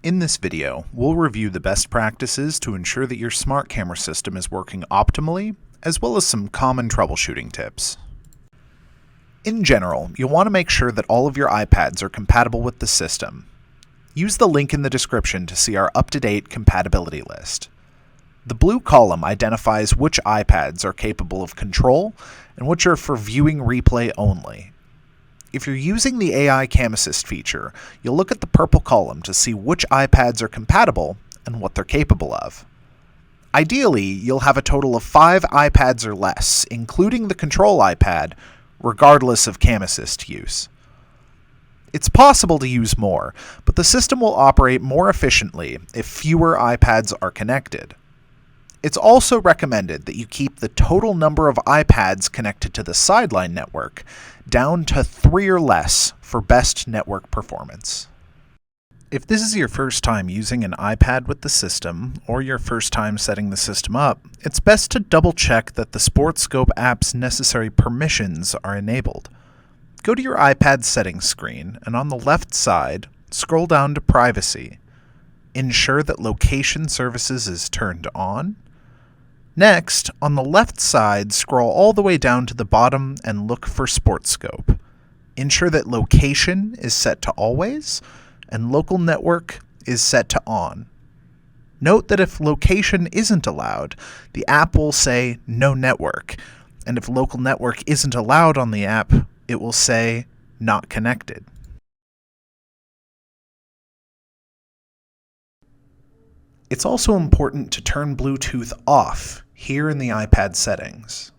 In this video, we'll review the best practices to ensure that your smart camera system is working optimally, as well as some common troubleshooting tips. In general, you'll want to make sure that all of your iPads are compatible with the system. Use the link in the description to see our up-to-date compatibility list. The blue column identifies which iPads are capable of control and which are for viewing replay only. If you're using the AI Cam Assist feature, you'll look at the purple column to see which iPads are compatible and what they're capable of. Ideally, you'll have a total of 5 iPads or less, including the control iPad, regardless of Cam Assist use. It's possible to use more, but the system will operate more efficiently if fewer iPads are connected. It's also recommended that you keep the total number of iPads connected to the Sideline network down to 3 or less for best network performance. If this is your first time using an iPad with the system, or your first time setting the system up, it's best to double-check that the SportScope app's necessary permissions are enabled. Go to your iPad settings screen, and on the left side, scroll down to Privacy. Ensure that Location Services is turned on. Next, on the left side, scroll all the way down to the bottom and look for SportScope. Ensure that Location is set to Always, and Local Network is set to On. Note that if Location isn't allowed, the app will say No Network, and if Local Network isn't allowed on the app, it will say Not Connected. It's also important to turn Bluetooth off here in the iPad settings.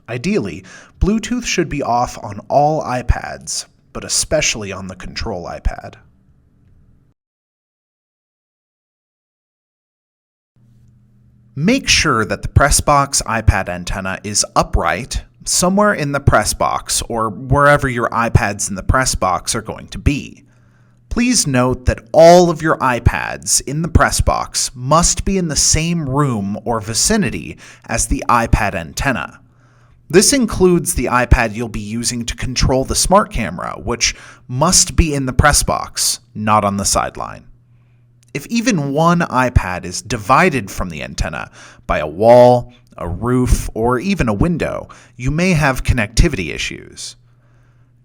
Ideally, Bluetooth should be off on all iPads, but especially on the control iPad. Make sure that the Pressbox iPad antenna is upright somewhere in the Pressbox or wherever your iPads in the Pressbox are going to be. Please note that all of your iPads in the Pressbox must be in the same room or vicinity as the iPad antenna. This includes the iPad you'll be using to control the smart camera, which must be in the Pressbox, not on the Sideline. If even one iPad is divided from the antenna by a wall, a roof, or even a window, you may have connectivity issues.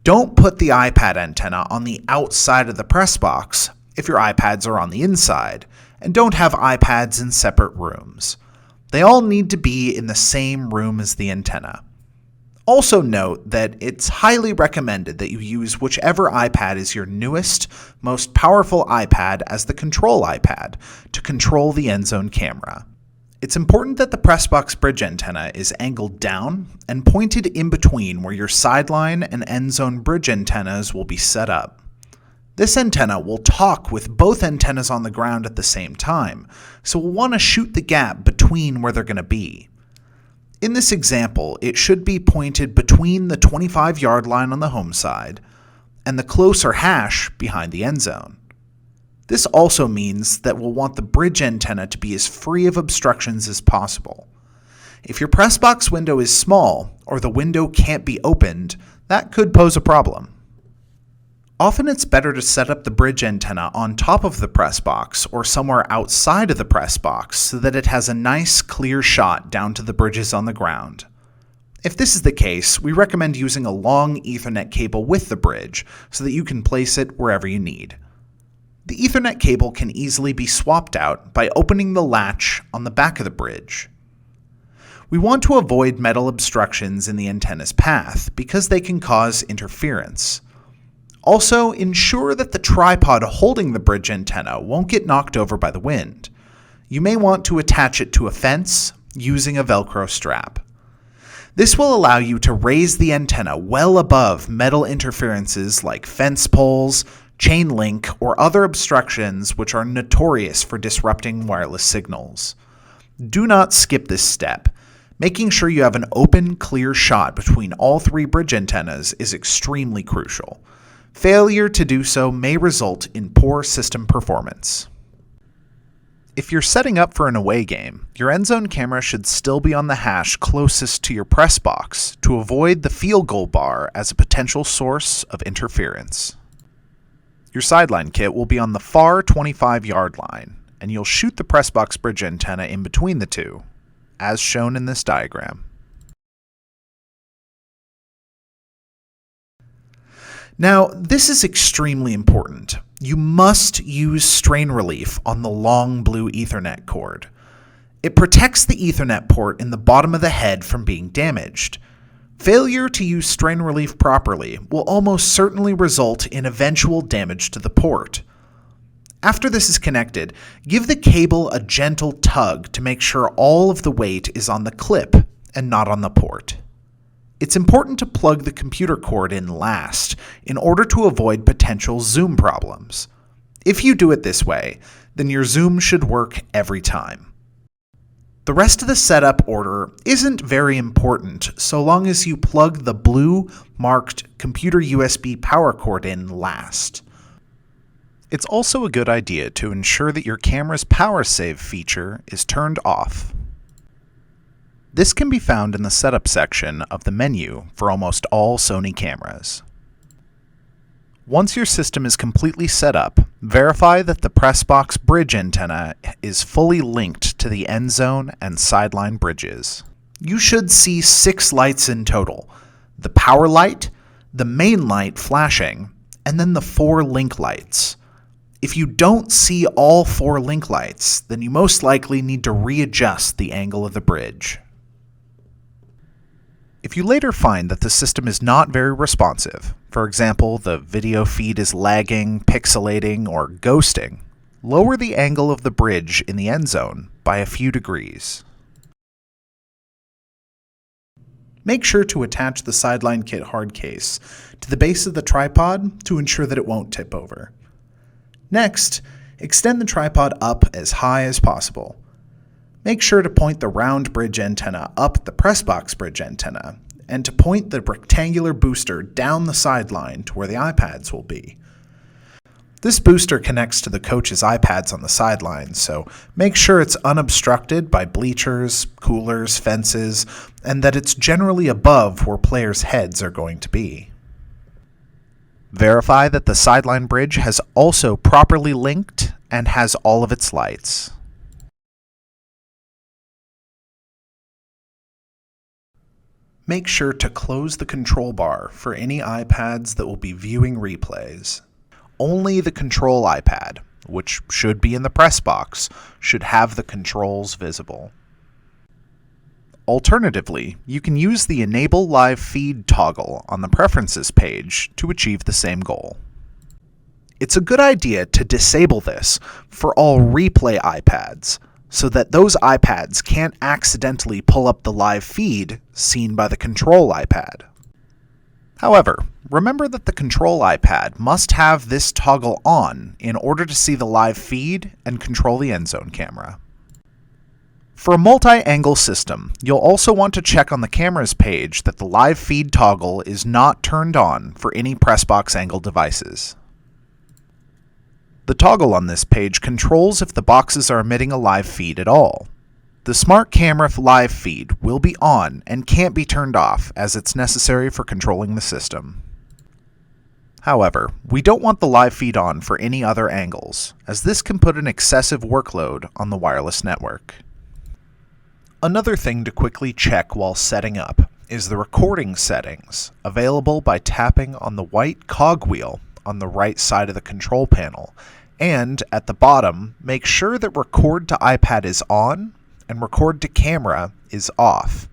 Don't put the iPad antenna on the outside of the Pressbox if your iPads are on the inside, and don't have iPads in separate rooms. They all need to be in the same room as the antenna. Also note that it's highly recommended that you use whichever iPad is your newest, most powerful iPad as the control iPad to control the Endzone camera. It's important that the Pressbox bridge antenna is angled down and pointed in between where your Sideline and Endzone bridge antennas will be set up. This antenna will talk with both antennas on the ground at the same time, so we'll want to shoot the gap between where they're going to be. In this example, it should be pointed between the 25-yard line on the home side and the closer hash behind the Endzone. This also means that we'll want the bridge antenna to be as free of obstructions as possible. If your Pressbox window is small or the window can't be opened, that could pose a problem. Often it's better to set up the bridge antenna on top of the Pressbox or somewhere outside of the Pressbox so that it has a nice clear shot down to the bridges on the ground. If this is the case, we recommend using a long Ethernet cable with the bridge so that you can place it wherever you need. The Ethernet cable can easily be swapped out by opening the latch on the back of the bridge. We want to avoid metal obstructions in the antenna's path because they can cause interference. Also, ensure that the tripod holding the bridge antenna won't get knocked over by the wind. You may want to attach it to a fence using a Velcro strap. This will allow you to raise the antenna well above metal interferences like fence poles, chain link, or other obstructions which are notorious for disrupting wireless signals. Do not skip this step. Making sure you have an open, clear shot between all 3 bridge antennas is extremely crucial. Failure to do so may result in poor system performance. If you're setting up for an away game, your Endzone camera should still be on the hash closest to your Pressbox to avoid the field goal bar as a potential source of interference. Your Sideline kit will be on the far 25-yard line, and you'll shoot the Pressbox bridge antenna in between the two, as shown in this diagram. Now, this is extremely important. You must use strain relief on the long blue Ethernet cord. It protects the Ethernet port in the bottom of the head from being damaged. Failure to use strain relief properly will almost certainly result in eventual damage to the port. After this is connected, give the cable a gentle tug to make sure all of the weight is on the clip and not on the port. It's important to plug the computer cord in last in order to avoid potential zoom problems. If you do it this way, then your zoom should work every time. The rest of the setup order isn't very important so long as you plug the blue marked computer USB power cord in last. It's also a good idea to ensure that your camera's power save feature is turned off. This can be found in the setup section of the menu for almost all Sony cameras. Once your system is completely set up, verify that the Pressbox bridge antenna is fully linked to the Endzone and Sideline bridges. You should see 6 lights in total: the power light, the main light flashing, and then the 4 link lights. If you don't see all 4 link lights, then you most likely need to readjust the angle of the bridge. If you later find that the system is not very responsive, for example, the video feed is lagging, pixelating, or ghosting, lower the angle of the bridge in the Endzone by a few degrees. Make sure to attach the Sideline kit hard case to the base of the tripod to ensure that it won't tip over. Next, extend the tripod up as high as possible. Make sure to point the round bridge antenna up the Pressbox bridge antenna, and to point the rectangular booster down the sideline to where the iPads will be. This booster connects to the coach's iPads on the sideline, so make sure it's unobstructed by bleachers, coolers, fences, and that it's generally above where players' heads are going to be. Verify that the Sideline bridge has also properly linked and has all of its lights. Make sure to close the control bar for any iPads that will be viewing replays. Only the control iPad, which should be in the Pressbox, should have the controls visible. Alternatively, you can use the Enable Live Feed toggle on the Preferences page to achieve the same goal. It's a good idea to disable this for all replay iPads, so that those iPads can't accidentally pull up the live feed seen by the control iPad. However, remember that the control iPad must have this toggle on in order to see the live feed and control the Endzone camera. For a multi-angle system, you'll also want to check on the camera's page that the live feed toggle is not turned on for any Pressbox angle devices. The toggle on this page controls if the boxes are emitting a live feed at all. The Smart Camera live feed will be on and can't be turned off as it's necessary for controlling the system. However, we don't want the live feed on for any other angles, as this can put an excessive workload on the wireless network. Another thing to quickly check while setting up is the recording settings, available by tapping on the white cogwheel on the right side of the control panel, and at the bottom, make sure that Record to iPad is on and Record to Camera is off.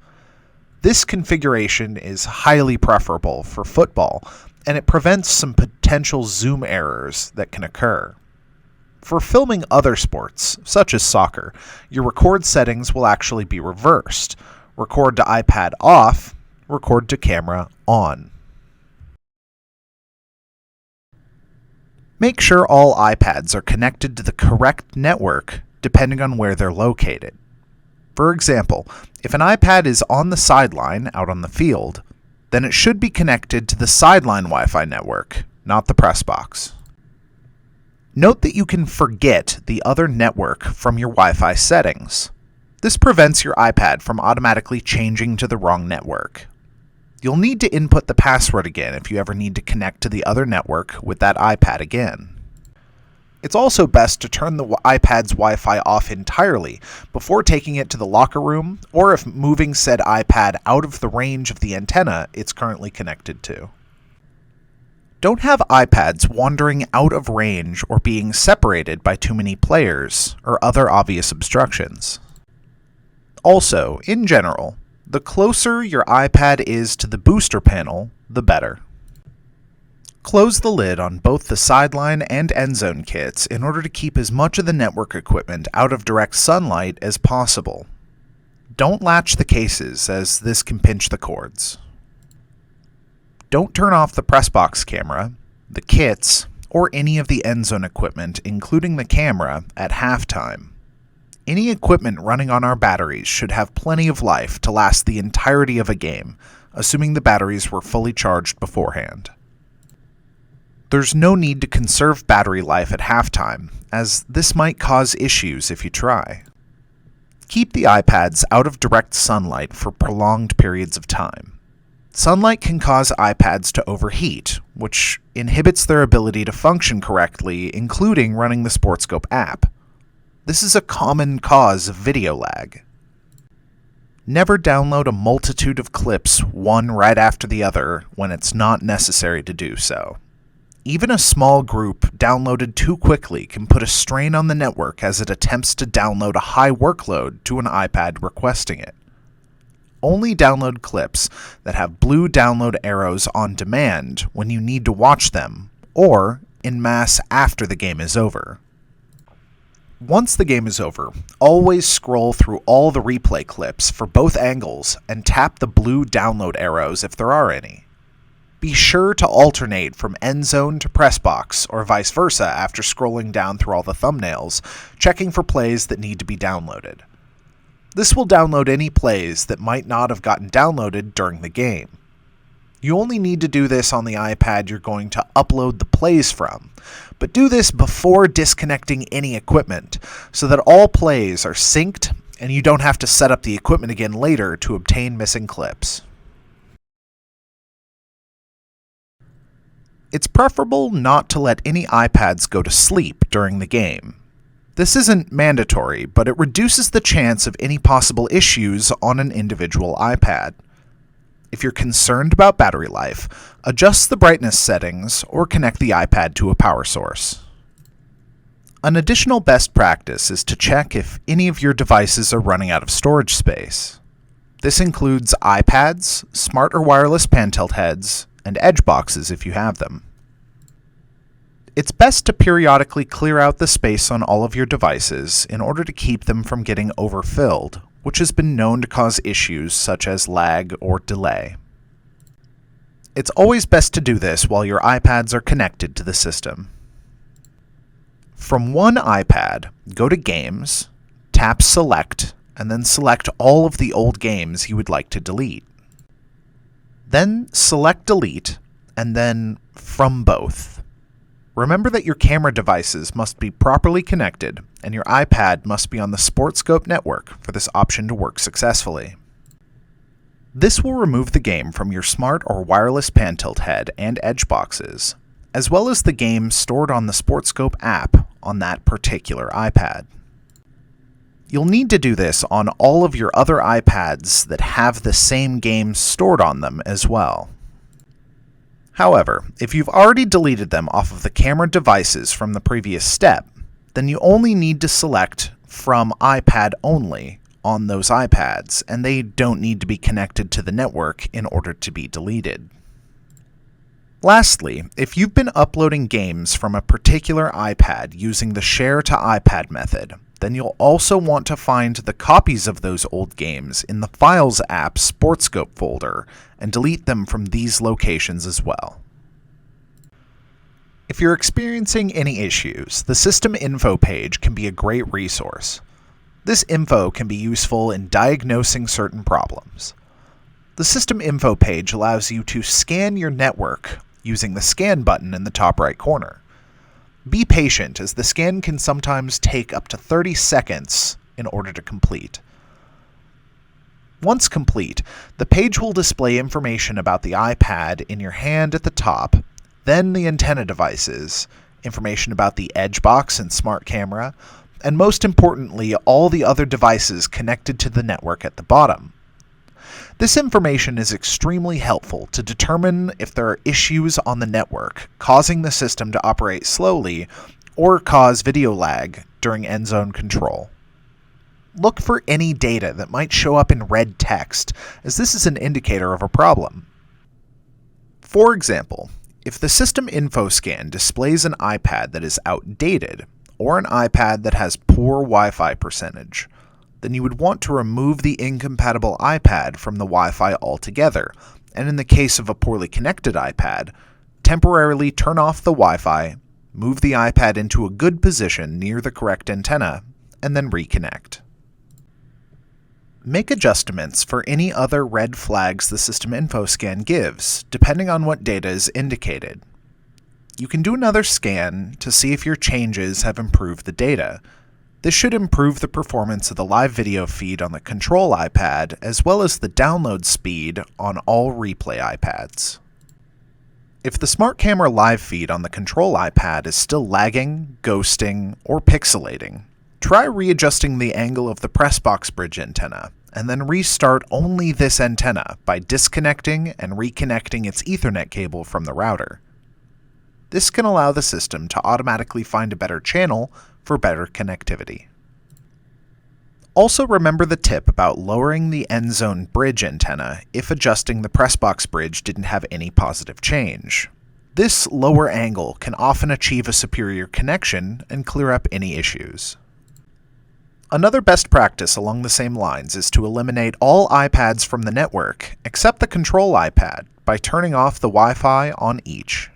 This configuration is highly preferable for football, and it prevents some potential zoom errors that can occur. For filming other sports, such as soccer, your record settings will actually be reversed. Record to iPad off, Record to Camera on. Make sure all iPads are connected to the correct network depending on where they're located. For example, if an iPad is on the sideline out on the field, then it should be connected to the Sideline Wi-Fi network, not the Pressbox. Note that you can forget the other network from your Wi-Fi settings. This prevents your iPad from automatically changing to the wrong network. You'll need to input the password again if you ever need to connect to the other network with that iPad again. It's also best to turn the iPad's Wi-Fi off entirely before taking it to the locker room, or if moving said iPad out of the range of the antenna it's currently connected to. Don't have iPads wandering out of range or being separated by too many players or other obvious obstructions. Also, in general, the closer your iPad is to the booster panel, the better. Close the lid on both the Sideline and Endzone kits in order to keep as much of the network equipment out of direct sunlight as possible. Don't latch the cases, as this can pinch the cords. Don't turn off the Pressbox camera, the kits, or any of the Endzone equipment, including the camera, at halftime. Any equipment running on our batteries should have plenty of life to last the entirety of a game, assuming the batteries were fully charged beforehand. There's no need to conserve battery life at halftime, as this might cause issues if you try. Keep the iPads out of direct sunlight for prolonged periods of time. Sunlight can cause iPads to overheat, which inhibits their ability to function correctly, including running the SportScope app. This is a common cause of video lag. Never download a multitude of clips one right after the other when it's not necessary to do so. Even a small group downloaded too quickly can put a strain on the network as it attempts to download a high workload to an iPad requesting it. Only download clips that have blue download arrows on demand when you need to watch them, or en masse after the game is over. Once the game is over, always scroll through all the replay clips for both angles and tap the blue download arrows if there are any. Be sure to alternate from Endzone to Pressbox or vice versa after scrolling down through all the thumbnails, checking for plays that need to be downloaded. This will download any plays that might not have gotten downloaded during the game. You only need to do this on the iPad you're going to upload the plays from, but do this before disconnecting any equipment so that all plays are synced and you don't have to set up the equipment again later to obtain missing clips. It's preferable not to let any iPads go to sleep during the game. This isn't mandatory, but it reduces the chance of any possible issues on an individual iPad. If you're concerned about battery life, adjust the brightness settings or connect the iPad to a power source. An additional best practice is to check if any of your devices are running out of storage space. This includes iPads, smart or wireless pan tilt heads, and edge boxes if you have them. It's best to periodically clear out the space on all of your devices in order to keep them from getting overfilled, which has been known to cause issues such as lag or delay. It's always best to do this while your iPads are connected to the system. From one iPad, go to Games, tap Select, and then select all of the old games you would like to delete. Then select Delete, and then From Both. Remember that your camera devices must be properly connected, and your iPad must be on the SportScope network for this option to work successfully. This will remove the game from your smart or wireless pan tilt head and edge boxes, as well as the game stored on the SportScope app on that particular iPad. You'll need to do this on all of your other iPads that have the same games stored on them as well. However, if you've already deleted them off of the camera devices from the previous step, then you only need to select From iPad Only on those iPads, and they don't need to be connected to the network in order to be deleted. Lastly, if you've been uploading games from a particular iPad using the Share to iPad method, then you'll also want to find the copies of those old games in the Files app SportScope folder and delete them from these locations as well. If you're experiencing any issues, the System Info page can be a great resource. This info can be useful in diagnosing certain problems. The System Info page allows you to scan your network using the Scan button in the top right corner. Be patient, as the scan can sometimes take up to 30 seconds in order to complete. Once complete, the page will display information about the iPad in your hand at the top, then the antenna devices, information about the edge box and smart camera, and most importantly, all the other devices connected to the network at the bottom. This information is extremely helpful to determine if there are issues on the network causing the system to operate slowly or cause video lag during Endzone control. Look for any data that might show up in red text, as this is an indicator of a problem. For example, if the system info scan displays an iPad that is outdated, or an iPad that has poor Wi-Fi percentage, then you would want to remove the incompatible iPad from the Wi-Fi altogether, and in the case of a poorly connected iPad, temporarily turn off the Wi-Fi, move the iPad into a good position near the correct antenna, and then reconnect. Make adjustments for any other red flags the system info scan gives, depending on what data is indicated. You can do another scan to see if your changes have improved the data. This should improve the performance of the live video feed on the control iPad, as well as the download speed on all replay iPads. If the smart camera live feed on the control iPad is still lagging, ghosting, or pixelating, try readjusting the angle of the Pressbox bridge antenna, and then restart only this antenna by disconnecting and reconnecting its Ethernet cable from the router. This can allow the system to automatically find a better channel for better connectivity. Also remember the tip about lowering the Endzone bridge antenna if adjusting the Pressbox bridge didn't have any positive change. This lower angle can often achieve a superior connection and clear up any issues. Another best practice along the same lines is to eliminate all iPads from the network except the control iPad by turning off the Wi-Fi on each.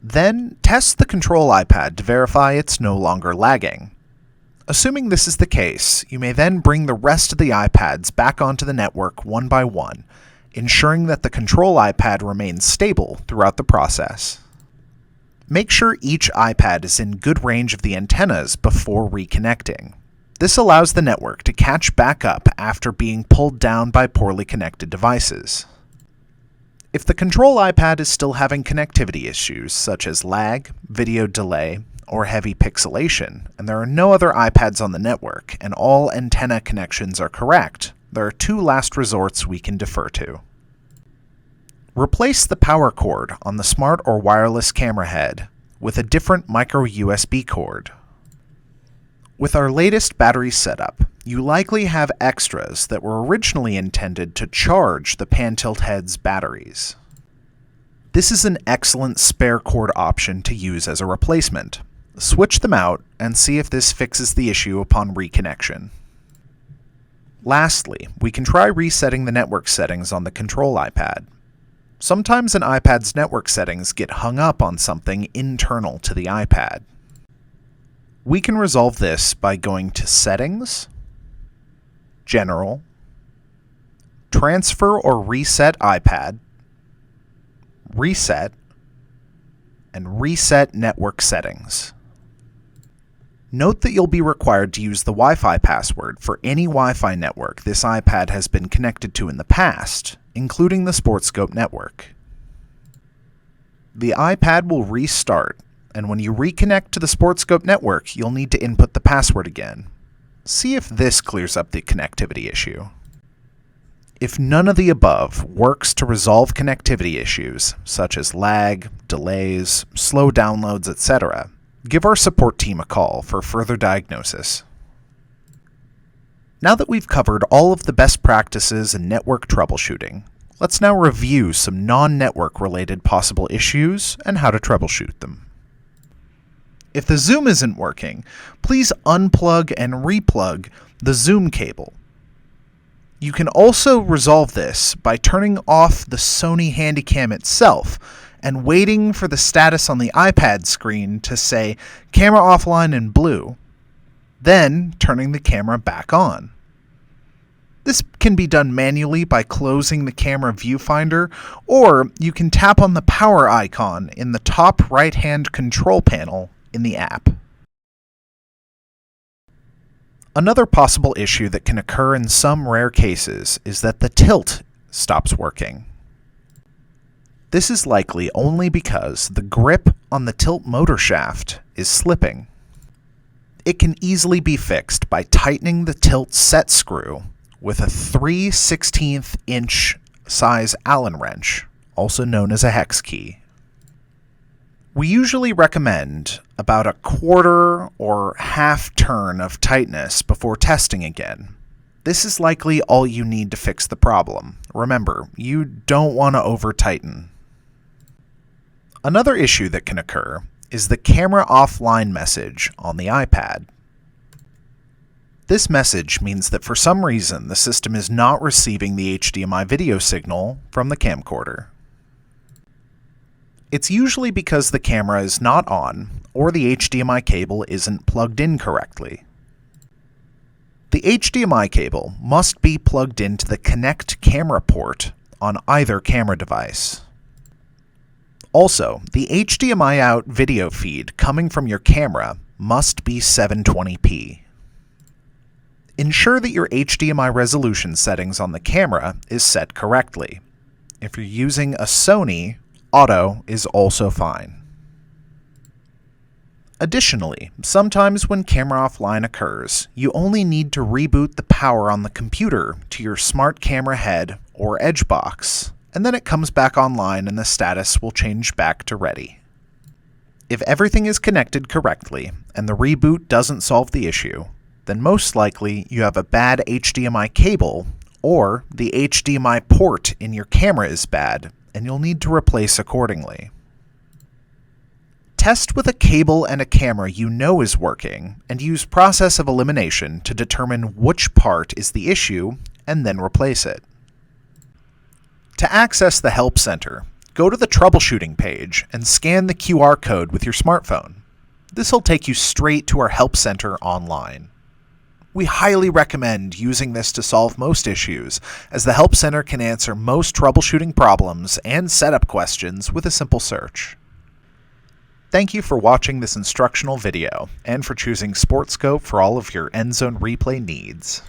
Then test the control iPad to verify it's no longer lagging. Assuming this is the case, you may then bring the rest of the iPads back onto the network one by one, ensuring that the control iPad remains stable throughout the process. Make sure each iPad is in good range of the antennas before reconnecting. This allows the network to catch back up after being pulled down by poorly connected devices. If the control iPad is still having connectivity issues such as lag, video delay, or heavy pixelation, and there are no other iPads on the network and all antenna connections are correct, there are two last resorts we can defer to. Replace the power cord on the smart or wireless camera head with a different micro USB cord. With our latest battery setup, you likely have extras that were originally intended to charge the pan-tilt head's batteries. This is an excellent spare cord option to use as a replacement. Switch them out and see if this fixes the issue upon reconnection. Lastly, we can try resetting the network settings on the control iPad. Sometimes an iPad's network settings get hung up on something internal to the iPad. We can resolve this by going to Settings, General, Transfer or Reset iPad, Reset, and Reset Network Settings. Note that you'll be required to use the Wi-Fi password for any Wi-Fi network this iPad has been connected to in the past, including the SportScope network. The iPad will restart, and when you reconnect to the SportScope network, you'll need to input the password again. See if this clears up the connectivity issue. If none of the above works to resolve connectivity issues, such as lag, delays, slow downloads, etc., give our support team a call for further diagnosis. Now that we've covered all of the best practices in network troubleshooting, let's now review some non-network related possible issues and how to troubleshoot them. If the zoom isn't working, please unplug and replug the zoom cable. You can also resolve this by turning off the Sony Handycam itself and waiting for the status on the iPad screen to say camera offline in blue, then turning the camera back on. This can be done manually by closing the camera viewfinder, or you can tap on the power icon in the top right-hand control panel in the app. Another possible issue that can occur in some rare cases is that the tilt stops working. This is likely only because the grip on the tilt motor shaft is slipping. It can easily be fixed by tightening the tilt set screw with a 3/16 inch size Allen wrench, also known as a hex key. We usually recommend about a quarter or half turn of tightness before testing again. This is likely all you need to fix the problem. Remember, you don't want to over-tighten. Another issue that can occur is the camera offline message on the iPad. This message means that for some reason the system is not receiving the HDMI video signal from the camcorder. It's usually because the camera is not on or the HDMI cable isn't plugged in correctly. The HDMI cable must be plugged into the Connect camera port on either camera device. Also, the HDMI out video feed coming from your camera must be 720p. Ensure that your HDMI resolution settings on the camera is set correctly. If you're using a Sony, auto is also fine. Additionally, sometimes when camera offline occurs, you only need to reboot the power on the computer to your smart camera head or edge box, and then it comes back online and the status will change back to ready. If everything is connected correctly and the reboot doesn't solve the issue, then most likely you have a bad HDMI cable or the HDMI port in your camera is bad and you'll need to replace accordingly. Test with a cable and a camera you know is working and use process of elimination to determine which part is the issue and then replace it. To access the Help Center, go to the troubleshooting page and scan the QR code with your smartphone. This will take you straight to our Help Center online. We highly recommend using this to solve most issues, as the Help Center can answer most troubleshooting problems and setup questions with a simple search. Thank you for watching this instructional video and for choosing SportScope for all of your Endzone replay needs.